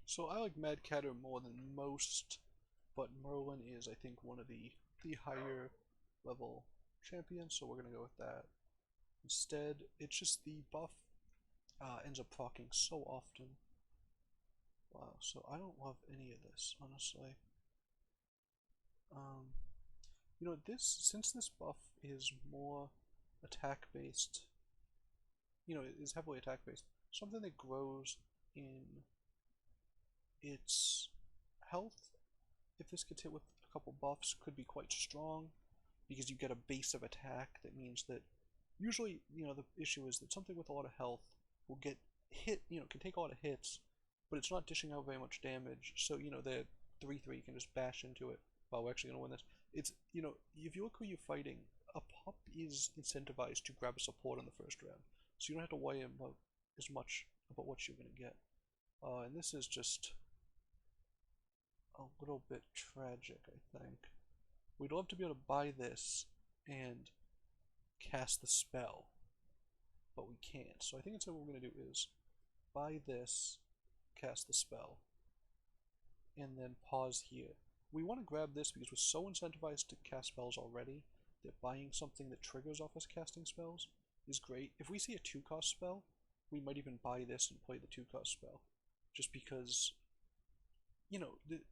So I like Mad Catter more than most, but Merlin is, I think, one of the higher level champions, so we're gonna go with that. Instead, it's just the buff ends up proccing so often. Wow, so I don't love any of this, honestly. Um, since this buff is more attack based, it is heavily attack based, something that grows in its health, if this gets hit with a couple buffs, could be quite strong because you get a base of attack. That means that usually, the issue is that something with a lot of health will get hit, can take a lot of hits, but it's not dishing out very much damage. So, the 3-3 can just bash into it. Wow, we're actually going to win this. It's, if you look who you're fighting, a pup is incentivized to grab a support in the first round. So you don't have to worry about as much about what you're going to get. And this is just a little bit tragic, I think. We'd love to be able to buy this and cast the spell, but we can't. So I think instead what we're going to do is buy this, cast the spell, and then pause here. We want to grab this because we're so incentivized to cast spells already that buying something that triggers off us casting spells is great. If we see a 2-cost spell, we might even buy this and play the 2-cost spell. Just because,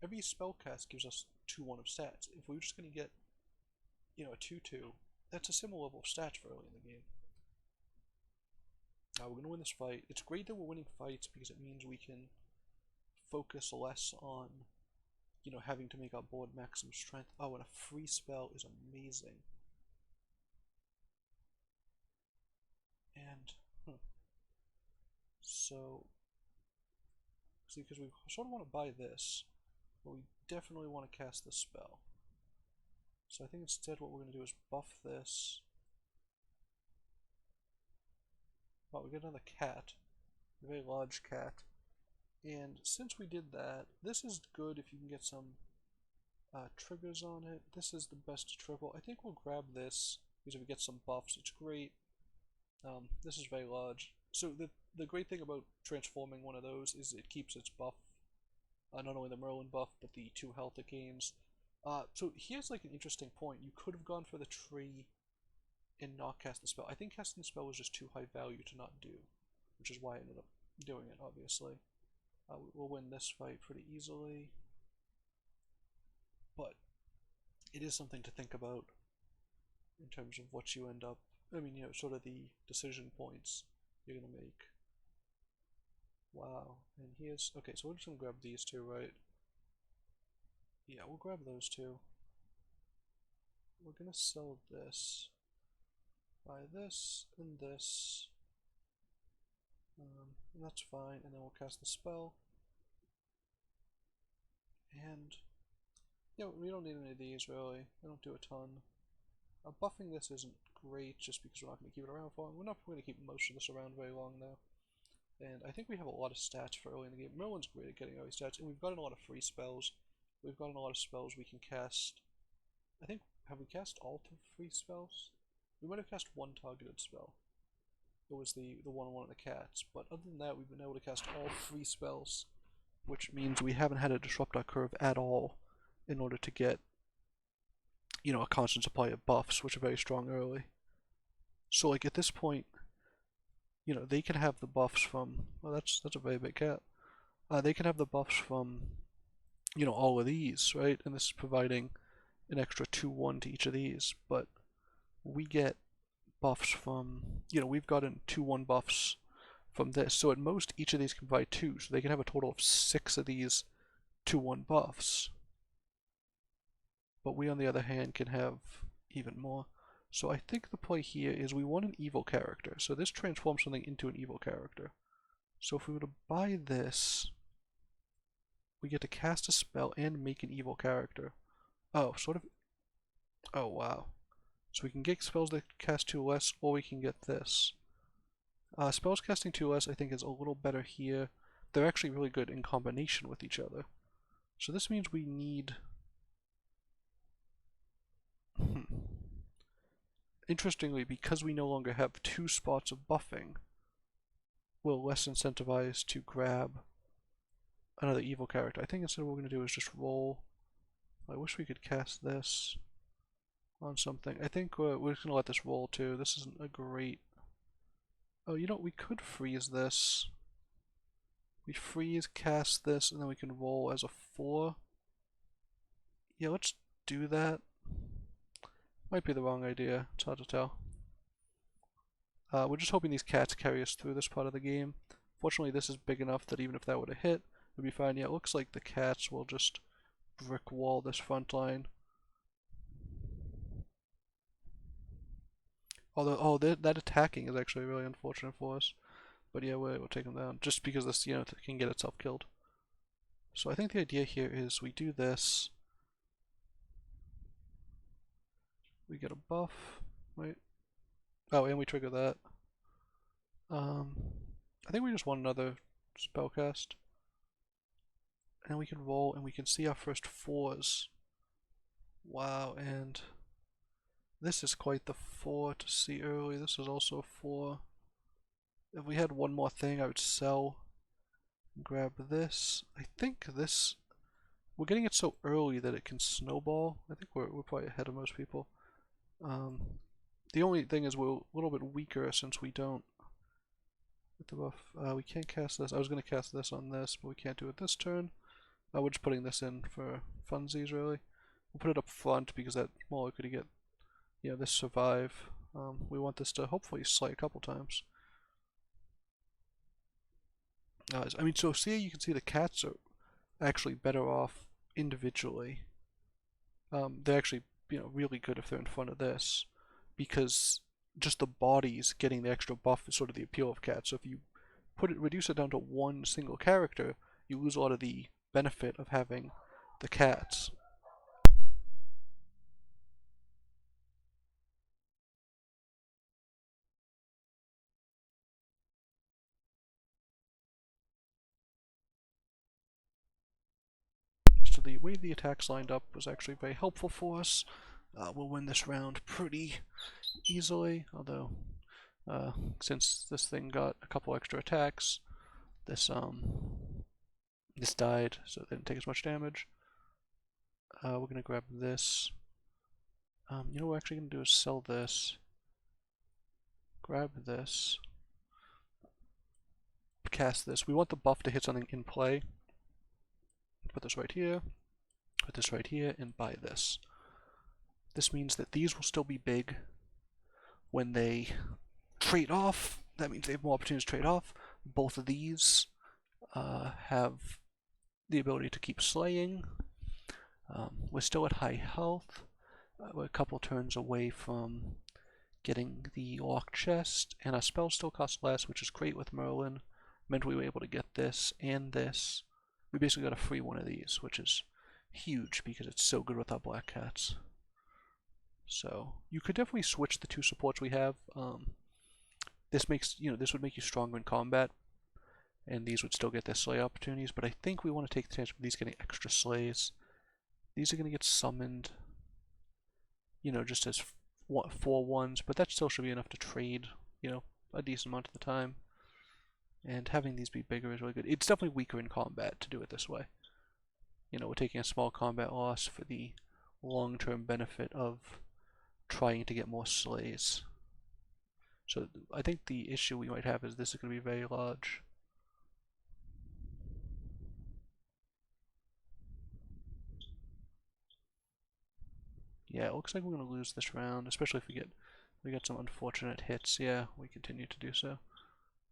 every spell cast gives us 2-1 of stats. If we're just going to get, a 2-2, that's a similar level of stats for early in the game. We're going to win this fight. It's great that we're winning fights because it means we can focus less on, having to make our board maximum strength. Oh, and a free spell is amazing. And, so, see, because we sort of want to buy this, but we definitely want to cast this spell. So I think instead what we're going to do is buff this. Oh, we get another cat. A very large cat. And since we did that, this is good if you can get some triggers on it. This is the best triple. I think we'll grab this because if we get some buffs, it's great. This is very large. So the great thing about transforming one of those is it keeps its buff. Not only the Merlin buff, but the 2 health it gains. So here's like an interesting point. You could have gone for the tree and not cast the spell. I think casting the spell was just too high value to not do, which is why I ended up doing it, obviously. We'll win this fight pretty easily, but it is something to think about in terms of what you end up, sort of the decision points you're going to make. Wow, and here's, okay, so we're just going to grab these two, right? Yeah, we'll grab those two. We're going to sell this, buy this, and this. And that's fine, and then we'll cast the spell. And, we don't need any of these, really. They don't do a ton. Buffing this isn't great, just because we're not going to keep it around for long. We're not going to keep most of this around very long, though. And I think we have a lot of stats for early in the game. Merlin's great at getting early stats, and we've gotten a lot of free spells. We've gotten a lot of spells we can cast. I think, have we cast all the free spells? We might have cast one targeted spell. It was the one of the cats, but other than that, we've been able to cast all free spells, which means we haven't had to disrupt our curve at all in order to get, a constant supply of buffs, which are very strong early. So, like, at this point, they can have the buffs from, well, that's a very big cat. They can have the buffs from, all of these, right? And this is providing an extra 2-1 to each of these, but we get buffs from, we've gotten 2-1 buffs from this. So at most, each of these can provide 2, so they can have a total of 6 of these 2-1 buffs. But we, on the other hand, can have even more. So I think the play here is we want an evil character. So this transforms something into an evil character. So if we were to buy this, we get to cast a spell and make an evil character. Oh, sort of. Oh, wow. So we can get spells that cast 2 less, or we can get this. Spells casting 2 less I think is a little better here. They're actually really good in combination with each other. So this means we need... Interestingly, because we no longer have 2 spots of buffing, we're less incentivized to grab another evil character. I think instead what we're going to do is just roll. I wish we could cast this on something. I think we're just going to let this roll too. This isn't a great... Oh, you know what? We could freeze this. We freeze, cast this, and then we can roll as a 4. Yeah, let's do that. Might be the wrong idea. It's hard to tell. We're just hoping these cats carry us through this part of the game. Fortunately, this is big enough that even if that would have hit, we'd be fine. Yeah, it looks like the cats will just brick wall this front line. Although, oh, that attacking is actually really unfortunate for us. But yeah, we'll take them down. Just because this, you know, can get itself killed. So I think the idea here is we do this. We get a buff, right? Oh, and we trigger that. I think we just want another spellcast. And we can roll and we can see our first 4s. Wow, and this is quite the 4 to see early. This is also a 4. If we had one more thing, I would sell and grab this. I think this... We're getting it so early that it can snowball. I think we're probably ahead of most people. The only thing is we're a little bit weaker since we don't get the buff. We can't cast this. I was going to cast this on this, but we can't do it this turn. We're just putting this in for funsies, really. We'll put it up front because that more likely to get, you know, this survive. We want this to hopefully slay a couple times. I mean, so see, you can see the cats are actually better off individually. They're actually, you know, really good if they're in front of this, because just the bodies getting the extra buff is sort of the appeal of cats. So if you reduce it down to one single character, you lose a lot of the benefit of having the cats. So the way the attacks lined up was actually very helpful for us. We'll win this round pretty easily, although since this thing got a couple extra attacks, this died, so it didn't take as much damage. We're gonna grab this. You know what we're actually gonna do is sell this. Grab this. Cast this. We want the buff to hit something in play. Put this right here. Put this right here, and buy this. This means that these will still be big when they trade off. That means they have more opportunities to trade off. Both of these have the ability to keep slaying. We're still at high health. We're a couple turns away from getting the locked chest, and our spells still cost less, which is great with Merlin. Meant we were able to get this and this. We basically got a free one of these, which is huge because it's so good with our black cats. So you could definitely switch the 2 supports we have. This makes, you know, this would make you stronger in combat, and these would still get their slay opportunities. But I think we want to take the chance of these getting extra slays. These are going to get summoned, you know, just as 4/1s, but that still should be enough to trade, you know, a decent amount of the time. And having these be bigger is really good. It's definitely weaker in combat to do it this way. You know, we're taking a small combat loss for the long-term benefit of trying to get more slays. So I think the issue we might have is this is going to be very large. Yeah, it looks like we're going to lose this round, especially if we get some unfortunate hits. Yeah, we continue to do so.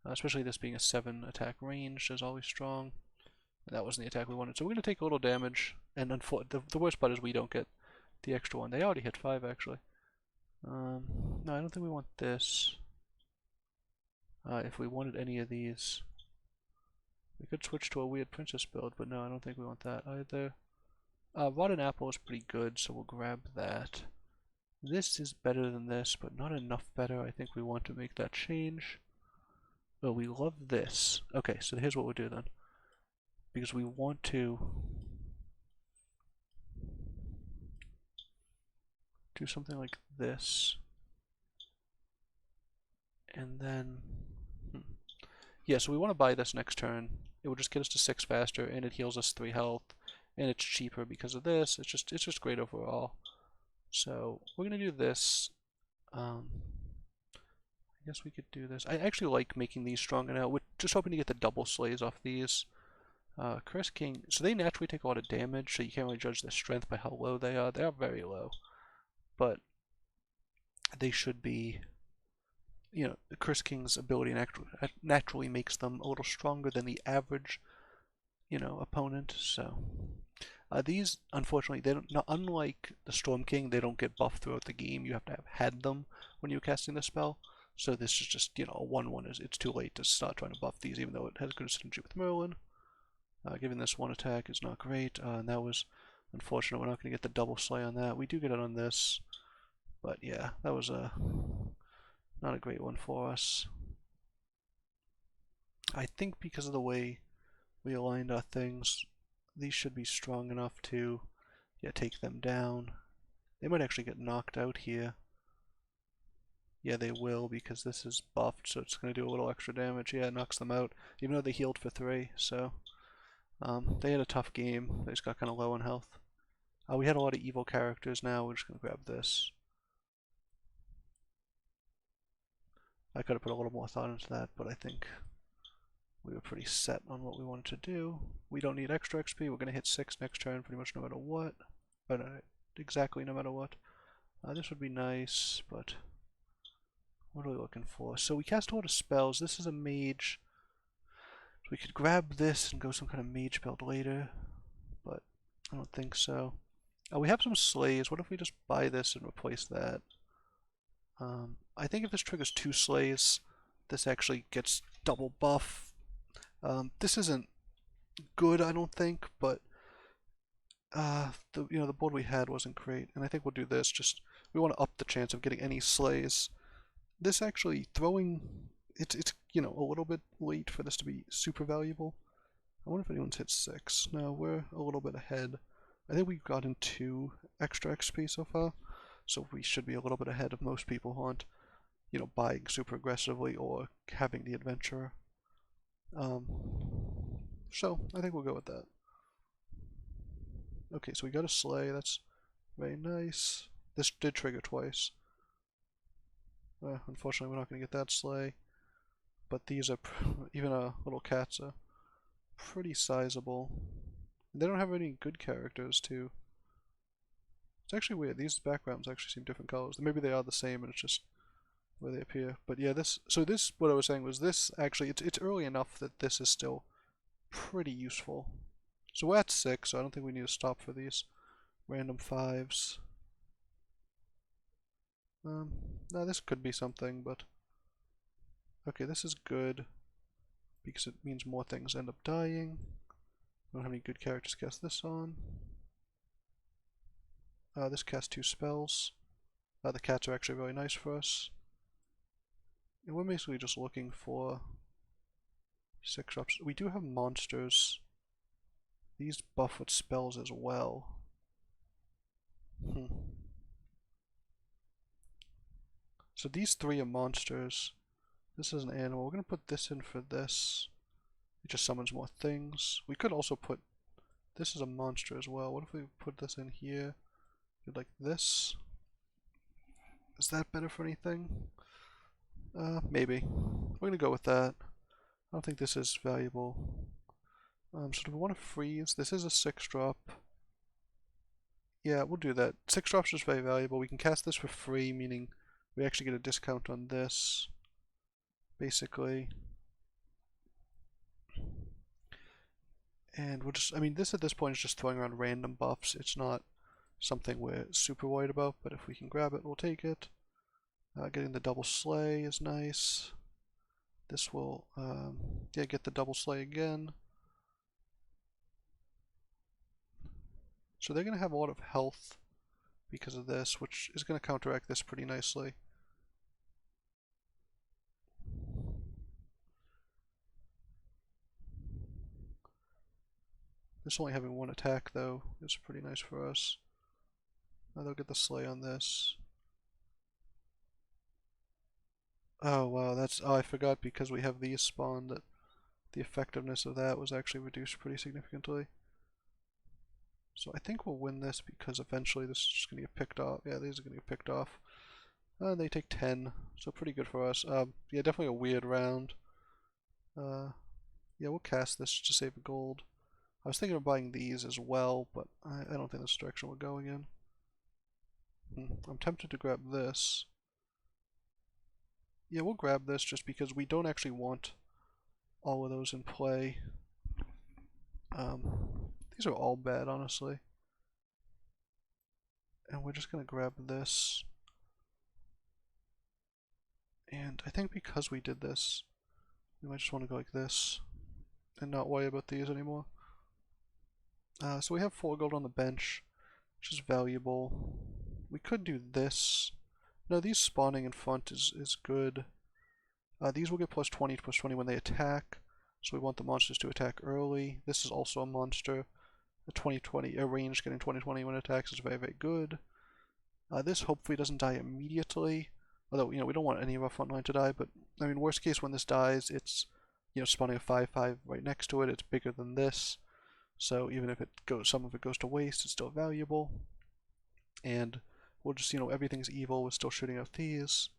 Especially this being a 7 attack range is always strong. And that wasn't the attack we wanted. So we're going to take a little damage, and the worst part is we don't get the extra one. They already hit 5 actually. No, I don't think we want this. If we wanted any of these, we could switch to a weird princess build, but no, I don't think we want that either. Rotten apple is pretty good, so we'll grab that. This is better than this, but not enough better. I think we want to make that change. Oh, we love this. Okay, so here's what we'll do then. Because we want to do something like this. And then... Yeah, so we want to buy this next turn. It will just get us to 6 faster, and it heals us 3 health, and it's cheaper because of this. It's just great overall. So we're gonna do this. I guess we could do this. I actually like making these stronger now. We're just hoping to get the double slays off these. Chris King, so they naturally take a lot of damage, so you can't really judge their strength by how low they are. They are very low, but they should be, Chris King's ability naturally makes them a little stronger than the average, opponent. So these, unfortunately, they don't. Not unlike the Storm King, they don't get buffed throughout the game. You have to have had them when you're casting the spell. So this is just, a 1/1. It's too late to start trying to buff these, even though it has good synergy with Merlin. Giving this 1 attack is not great, and that was unfortunate. We're not going to get the double slay on that. We do get it on this, but yeah, that was not a great one for us. I think because of the way we aligned our things, these should be strong enough to, take them down. They might actually get knocked out here. Yeah, they will, because this is buffed, so it's going to do a little extra damage. Yeah, it knocks them out, even though they healed for 3, so... they had a tough game. They just got kind of low on health. We had a lot of evil characters now. We're just going to grab this. I could have put a little more thought into that, but I think we were pretty set on what we wanted to do. We don't need extra XP. We're going to hit 6 next turn pretty much no matter what. But exactly no matter what. This would be nice, but what are we looking for? So we cast a lot of spells. This is a mage. We could grab this and go some kind of mage build later, but I don't think so. We have some slays. What if we just buy this and replace that? I think if this triggers 2 slays, this actually gets double buff. This isn't good, I don't think, but the board we had wasn't great, and I think we'll do this. We want to up the chance of getting any slays. This actually throwing. It's a little bit late for this to be super valuable. I wonder if anyone's hit 6. No, we're a little bit ahead. I think we've gotten 2 extra XP so far, so we should be a little bit ahead of most people who aren't, buying super aggressively or having the adventurer. So I think we'll go with that. Okay, so we got a slay. That's very nice. This did trigger twice. Unfortunately, we're not going to get that slay. But these are, even little cats are pretty sizable. They don't have any good characters, too. It's actually weird. These backgrounds actually seem different colors. Maybe they are the same, and it's just where they appear. But yeah, what I was saying was this actually, it's early enough that this is still pretty useful. So we're at 6, so I don't think we need to stop for these random 5s. No, this could be something, but... Okay, this is good, because it means more things end up dying. We don't have any good characters to cast this on. This casts 2 spells. The cats are actually really nice for us. And we're basically just looking for 6 drops. We do have monsters. These buff with spells as well. So these 3 are monsters. This is an animal. We're going to put this in for this. It just summons more things. We could also put... This is a monster as well. What if we put this in here? Do like this? Is that better for anything? Maybe. We're going to go with that. I don't think this is valuable. So do we want to freeze? This is a 6-drop. Yeah, we'll do that. 6 drops is very valuable. We can cast this for free, meaning we actually get a discount on this. Basically. And we'll just, this at this point is just throwing around random buffs. It's not something we're super worried about, but if we can grab it, we'll take it. Getting the double slay is nice. This will, get the double slay again. So they're going to have a lot of health because of this, which is going to counteract this pretty nicely. This only having 1 attack, though, is pretty nice for us. Now they'll get the slay on this. Oh, wow, that's... Oh, I forgot because we have these spawned that the effectiveness of that was actually reduced pretty significantly. So I think we'll win this because eventually this is just going to get picked off. Yeah, these are going to get picked off. They take 10, so pretty good for us. Yeah, definitely a weird round. Yeah, we'll cast this to save a gold. I was thinking of buying these as well, but I don't think that's the direction we're going in. I'm tempted to grab this. Yeah, we'll grab this just because we don't actually want all of those in play. These are all bad, honestly. And we're just going to grab this. And I think because we did this, we might just want to go like this and not worry about these anymore. So we have 4 gold on the bench, which is valuable. We could do this. No, these spawning in front is good. These will get plus 20 when they attack, so we want the monsters to attack early. This is also a monster. A range getting 20/20 when it attacks is very, very good. This hopefully doesn't die immediately, although, you know, we don't want any of our front line to die, but, I mean, worst case when this dies, it's, you know, spawning a 5/5 right next to it, it's bigger than this, so even if some of it goes to waste, it's still valuable. And we'll just, you know, everything's evil, we're still shooting out these.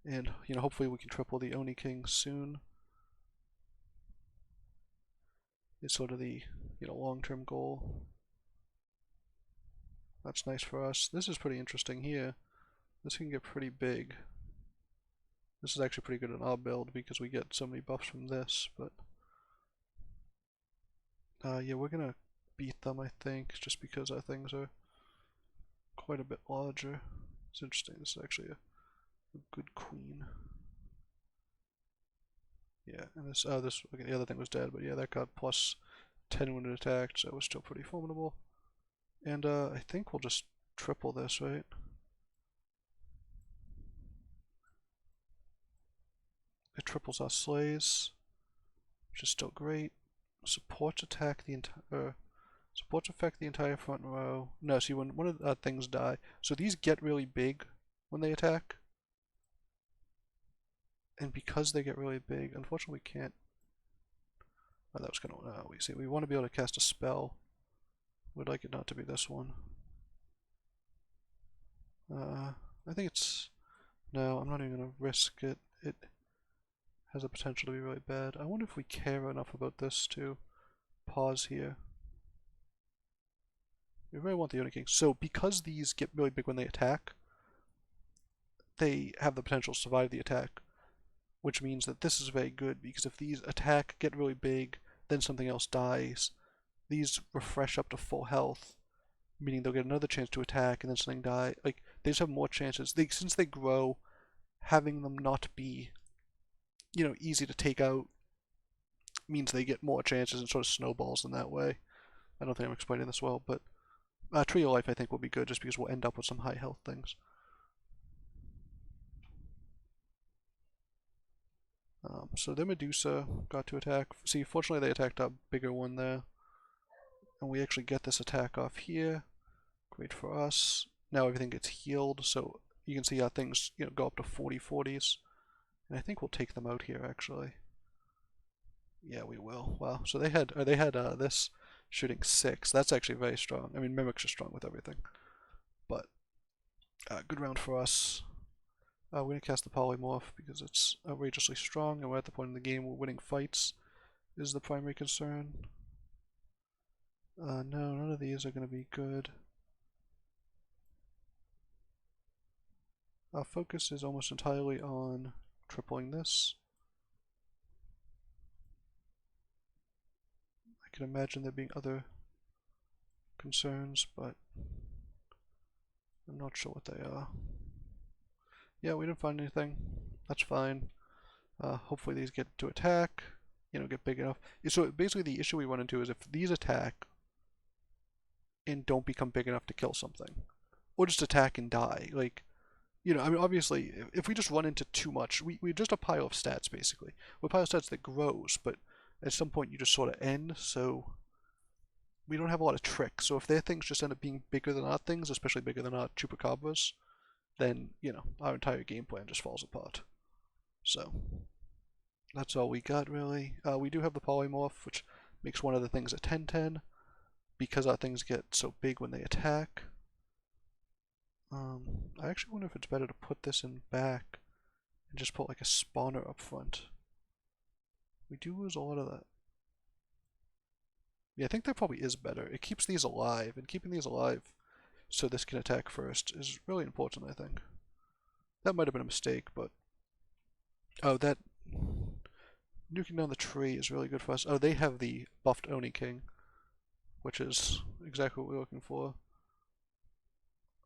And, you know, hopefully we can triple the Oni King soon. It's sort of the, you know, long-term goal. That's nice for us. This is pretty interesting here. This can get pretty big. This is actually pretty good in our build because we get so many buffs from this, but yeah, we're gonna beat them, I think, just because our things are quite a bit larger. It's interesting. This is actually a good queen. Yeah, and this, okay, the other thing was dead, but yeah, that got plus 10 when it attacked, so it was still pretty formidable. And I think we'll just triple this, right? It triples our slays, which is still great. Supports affect the entire front row. No, see, when one of the things die, so these get really big when they attack. And because they get really big, unfortunately we can't. Oh, that was kind of, we want to be able to cast a spell. We'd like it not to be this one. I think it's, no, I'm not even going to risk it. It has the potential to be really bad. I wonder if we care enough about this to pause here. We really want the Oni King. So because these get really big when they attack, they have the potential to survive the attack, which means that this is very good because if these attack, get really big, then something else dies, these refresh up to full health, meaning they'll get another chance to attack and then something die. Like, they just have more chances. Since they grow, having them not be, you know, easy to take out means they get more chances and sort of snowballs in that way. I don't think I'm explaining this well, but Trio Life I think will be good just because we'll end up with some high health things. So their Medusa got to attack. See, fortunately they attacked a bigger one there. And we actually get this attack off here. Great for us. Now everything gets healed, so you can see how things, you know, go up to 40/40s. And I think we'll take them out here actually. Yeah, we will. Wow. So they had this shooting 6. That's actually very strong. I mean, Mimics are strong with everything. But good round for us. We're going to cast the Polymorph because it's outrageously strong, and we're at the point in the game where winning fights is the primary concern. No, none of these are going to be good. Our focus is almost entirely on tripling this. I can imagine there being other concerns, but I'm not sure what they are. Yeah, we didn't find anything. That's fine. Hopefully these get to attack, you know, get big enough. So basically the issue we run into is if these attack and don't become big enough to kill something, or just attack and die, like, you know, I mean, obviously, if we just run into too much, we're just a pile of stats, basically. We're a pile of stats that grows, but at some point you just sort of end, so we don't have a lot of tricks. So if their things just end up being bigger than our things, especially bigger than our Chupacabras, then, you know, our entire game plan just falls apart. So, That's all we got really. We do have the polymorph, which makes one of the things a 10-10 because our things get so big when they attack. I actually wonder if it's better to put this in back and just put like a spawner up front. We do lose a lot of that. Yeah, I think that probably is better. It keeps these alive, and keeping these alive so this can attack first is really important, I think. That might have been a mistake, but... Oh, that... Nuking down the tree is really good for us. Oh, they have the buffed Oni King, which is exactly what we're looking for.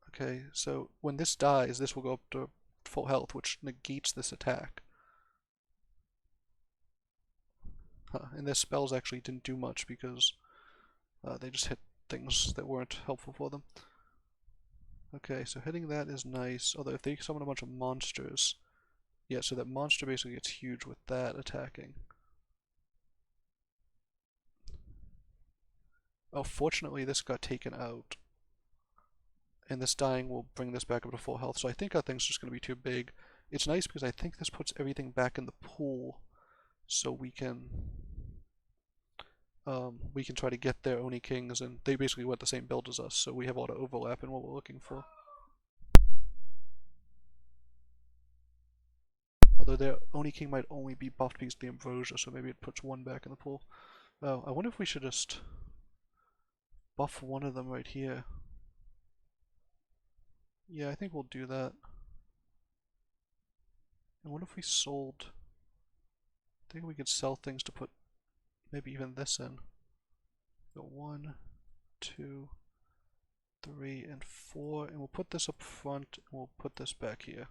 Okay, so when this dies, this will go up to full health, which negates this attack. And their spells actually didn't do much because they just hit things that weren't helpful for them. Okay, so hitting that is nice, although if they summon a bunch of monsters... Yeah, so that monster basically gets huge with that attacking. Oh, fortunately this got taken out. And this dying will bring this back up to full health, so I think our thing's just going to be too big. It's nice because I think this puts everything back in the pool, so we can try to get their Oni Kings, and they basically went the same build as us, so we have a lot of overlap in what we're looking for. Although their Oni King might only be buffed because of the Ambrosia, so maybe it puts one back in the pool. Oh, I wonder if we should just buff one of them right here. Yeah, I think we'll do that. And what if we sold... I think we could sell things to put maybe even this in. Go 1, 2, 3, and 4, and we'll put this up front, and we'll put this back here.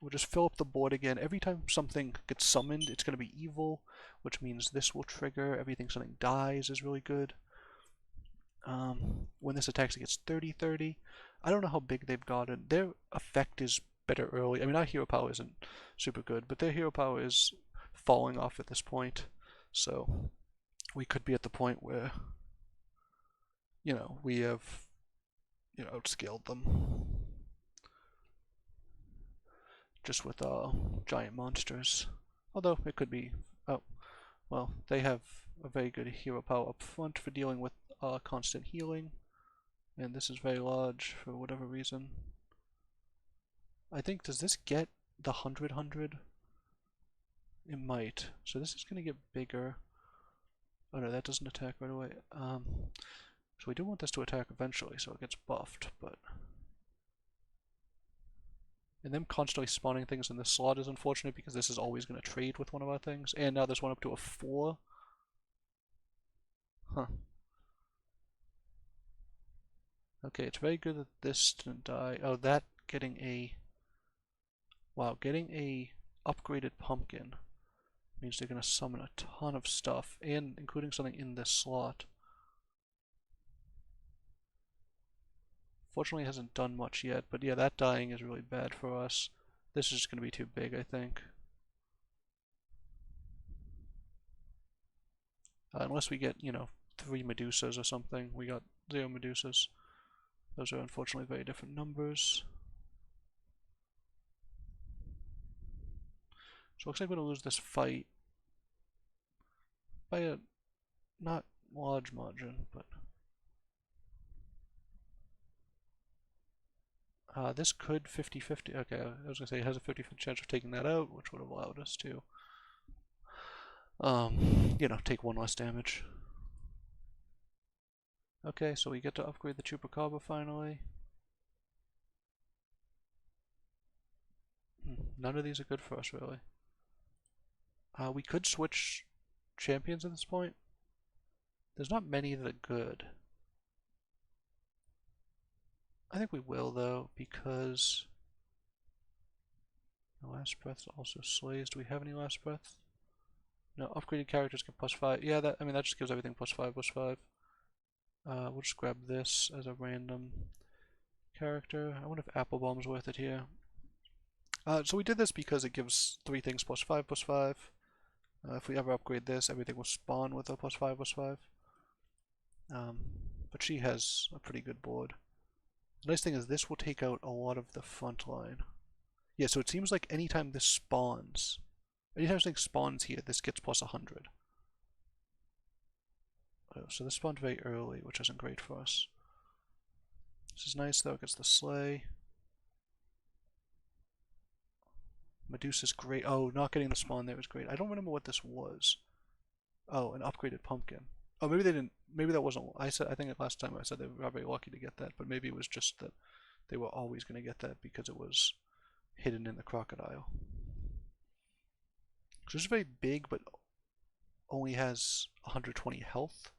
We'll just fill up the board again. Every time something gets summoned, it's going to be evil, which means this will trigger. Everything something dies is really good. When this attacks, it gets 30-30. I don't know how big they've gotten. Their effect is better early. I mean, our hero power isn't super good, but their hero power is falling off at this point. So we could be at the point where, we have, outscaled them. Just with giant monsters. Although it could be, oh, well, they have a very good hero power up front for dealing with constant healing, and this is very large for whatever reason. I think, does this get the 100? It might. So this is going to get bigger. Oh no, that doesn't attack right away. So we do want this to attack eventually, so it gets buffed, but... And them constantly spawning things in this slot is unfortunate because this is always going to trade with one of our things. And now there's one up to a 4. Huh. Okay, it's very good that this didn't die. Oh, that getting a... Wow, getting a upgraded pumpkin means they're going to summon a ton of stuff, and including something in this slot. Fortunately, it hasn't done much yet, but yeah, that dying is really bad for us. This is just going to be too big, I think. Unless we get, 3 Medusas or something. We got 0 Medusas. Those are unfortunately very different numbers. So it looks like we're going to lose this fight by a not large margin, but... this could 50-50. Okay, I was going to say it has a 50-50 chance of taking that out, which would have allowed us to, take 1 less damage. Okay, so we get to upgrade the Chupacabra finally. None of these are good for us, really. We could switch champions at this point. There's not many that are good. I think we will, though, because... Last Breath also slays. Do we have any Last Breath? No, upgraded characters get +5. Yeah, that just gives everything +5/+5. We'll just grab this as a random character. I wonder if Apple Bomb's worth it here. So we did this because it gives 3 things +5/+5. If we ever upgrade this, everything will spawn with a +5/+5. But she has a pretty good board. The nice thing is this will take out a lot of the front line. Yeah, so it seems like anytime this spawns, anytime something spawns here, this gets plus 100. Oh, so this spawned very early, which isn't great for us. This is nice though, it gets the sleigh. Medusa's great. Oh, not getting the spawn there was great. I don't remember what this was. Oh, an upgraded pumpkin. Oh, maybe they didn't. Maybe that wasn't. I think last time I said they were very lucky to get that, but maybe it was just that they were always going to get that because it was hidden in the crocodile. So it's very big, but only has 120 health.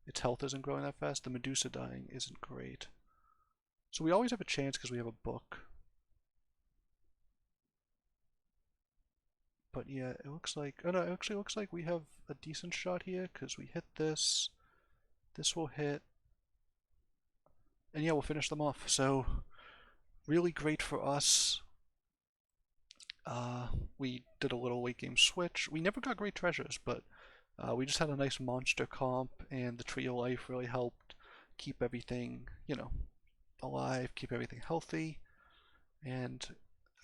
Its health isn't growing that fast. The Medusa dying isn't great. So we always have a chance because we have a book. But yeah, it looks like, oh no, it actually looks like we have a decent shot here because we hit this. This will hit. And yeah, we'll finish them off. So really great for us. We did a little late game switch. We never got great treasures, but we just had a nice monster comp, and the Tree of Life really helped keep everything, you know, alive, keep everything healthy. And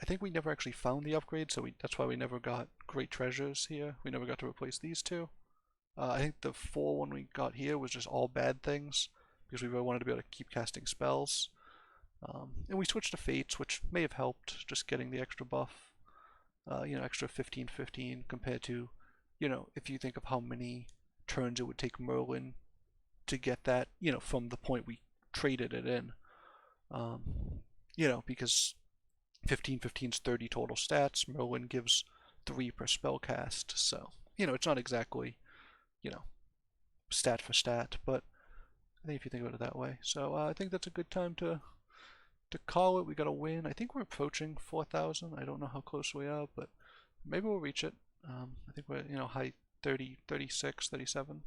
I think we never actually found the upgrade, so that's why we never got great treasures here. We never got to replace these two. I think the 4 one we got here was just all bad things, because we really wanted to be able to keep casting spells. And we switched to Fates, which may have helped, just getting the extra buff. Extra 15/15 compared to, if you think of how many turns it would take Merlin to get that, from the point we traded it in. Because 15/15 is 30 total stats. Merlin gives 3 per spell cast, so, it's not exactly, stat for stat, but I think if you think about it that way. So I think that's a good time to call it. We got a win. I think we're approaching 4,000. I don't know how close we are, but maybe we'll reach it. I think we're, high 30, 36, 37.